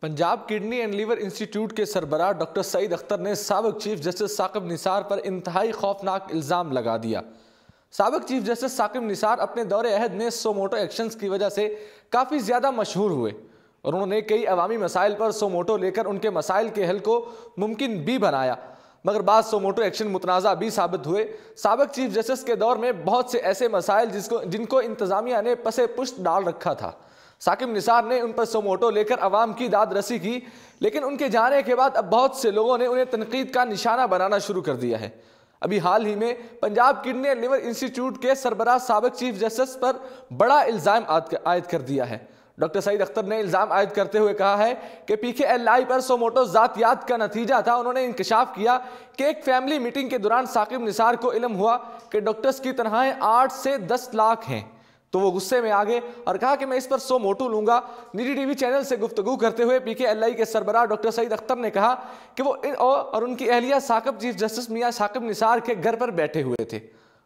Punjab kidney and liver institute के सरबराह doctor Saeed Akhtar ने साबिक चीफ जस्टिस साकिब निसार पर इंतहाई खौफनाक इल्ज़ाम लगा दिया। साबिक चीफ जस्टिस साकिब निसार अपने दौरे अहद में सोमोटो एक्शंस की वजह से काफ़ी ज़्यादा मशहूर हुए और उन्होंने कई अवामी मसाइल पर सोमोटो लेकर उनके मसाइल के हल को मुमकिन भी बनाया, मगर बाद सोमोटो एक्शन मुतनाज़ा भी साबित हुए। साबिक चीफ जस्टिस के दौर में बहुत से ऐसे मसाइल जिनको इंतज़ामिया ने पसे पुश्त डाल रखा था। साकिब निसार ने उन पर सोमोटो लेकर अवाम की दाद रसी की, लेकिन उनके जाने के बाद अब बहुत से लोगों ने उन्हें तनकीद का निशाना बनाना शुरू कर दिया है। अभी हाल ही में Punjab kidney and liver institute के सरबराह साबिक चीफ जस्टिस पर बड़ा इल्ज़ाम आयद कर दिया है। डॉक्टर सईद अख्तर ने इल्ज़ाम आयद करते हुए कहा है कि PKLI पर सोमोटो ज़ातियात का नतीजा था। उन्होंने इंकशाफ किया कि एक फैमिली मीटिंग के दौरान साकिब निसार को इल्म हुआ कि डॉक्टर्स की तनख्वाहें 8 से 10 लाख हैं, तो वो गुस्से में आ गए और कहा कि मैं इस पर सोमोटो लूंगा। निजी टीवी चैनल से गुफ्तगू करते हुए PKLI के सरबराह डॉक्टर सईद अख्तर ने कहा कि वो और उनकी अहलिया साकिब चीफ जस्टिस मियां साकिब निसार के घर पर बैठे हुए थे।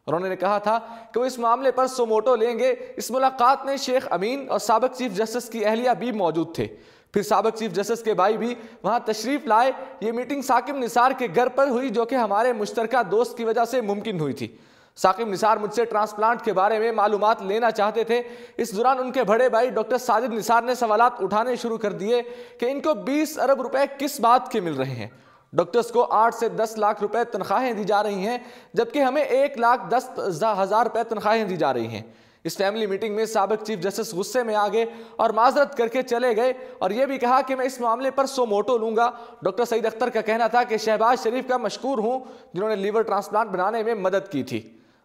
उन्होंने कहा था कि वो इस मामले पर सोमोटो लेंगे। इस मुलाकात में शेख अमीन और साबिक चीफ जस्टिस की अहलिया भी मौजूद थे। फिर साबिक चीफ जस्टिस के भाई भी वहां तशरीफ लाए। ये मीटिंग साकिब निसार के घर पर हुई, जो कि हमारे मुश्तरका दोस्त की वजह से मुमकिन हुई थी। साकिब निसार मुझसे ट्रांसप्लांट के बारे में मालूमात लेना चाहते थे। इस दौरान उनके बड़े भाई डॉक्टर साजिद निसार ने सवालात उठाने शुरू कर दिए कि इनको 20 अरब रुपए किस बात के मिल रहे हैं। डॉक्टर्स को 8 से 10 लाख रुपए तनख्वाहें दी जा रही हैं, जबकि हमें 1,10,000 रुपए तनख्वाहें दी जा रही हैं। इस फैमिली मीटिंग में साबिक चीफ जस्टिस गुस्से में आ गए और माजरत करके चले गए और यह भी कहा कि मैं इस मामले पर सोमोटो लूंगा। डॉक्टर सईद अख्तर का कहना था कि शहबाज शरीफ का मशकूर हूं जिन्होंने लीवर ट्रांसप्लांट बनाने में मदद की थी।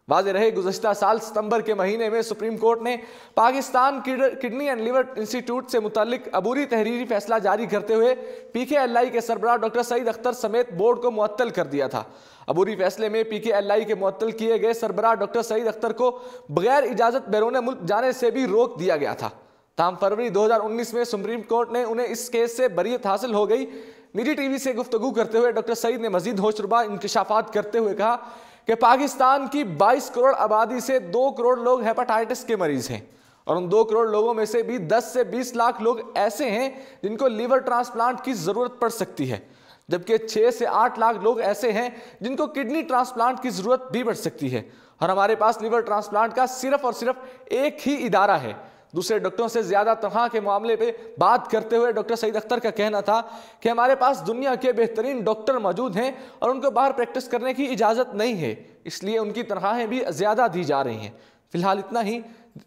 वाज़ेह रहे गुज़श्ता साल सितंबर के महीने में सुप्रीम कोर्ट ने Pakistan kidney and liver institute से मुताल्लिक अबूरी तहरीरी फैसला जारी करते हुए PKLI के सरबराह डॉक्टर सईद अख्तर समेत बोर्ड को मुअत्तल कर दिया था। अबूरी फैसले में PKLI के मुअत्तल किए गए सरबराह डॉक्टर सईद अख्तर को बगैर इजाज़त बैरून मुल्क जाने से भी रोक दिया गया था। ताहम फरवरी 2019 में सुप्रीम कोर्ट ने उन्हें इस केस से बरीयत हासिल हो गई। निजी टीवी से गुफ्तगू करते हुए डॉक्टर सईद ने मजीद होशरुबा इंकशाफात करते हुए कहा कि पाकिस्तान की 22 करोड़ आबादी से 2 करोड़ लोग हेपेटाइटिस के मरीज हैं और उन 2 करोड़ लोगों में से भी 10 से 20 लाख लोग ऐसे हैं जिनको लीवर ट्रांसप्लांट की ज़रूरत पड़ सकती है, जबकि 6 से 8 लाख लोग ऐसे हैं जिनको किडनी ट्रांसप्लांट की ज़रूरत भी पड़ सकती है। और हमारे पास लीवर ट्रांसप्लांट का सिर्फ और सिर्फ एक ही इदारा है। दूसरे डॉक्टरों से ज़्यादा तनख्वाह के मामले पे बात करते हुए डॉक्टर सईद अख्तर का कहना था कि हमारे पास दुनिया के बेहतरीन डॉक्टर मौजूद हैं और उनको बाहर प्रैक्टिस करने की इजाज़त नहीं है, इसलिए उनकी तनख्वाहें भी ज़्यादा दी जा रही हैं। फिलहाल इतना ही।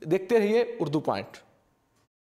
देखते रहिए उर्दू पॉइंट।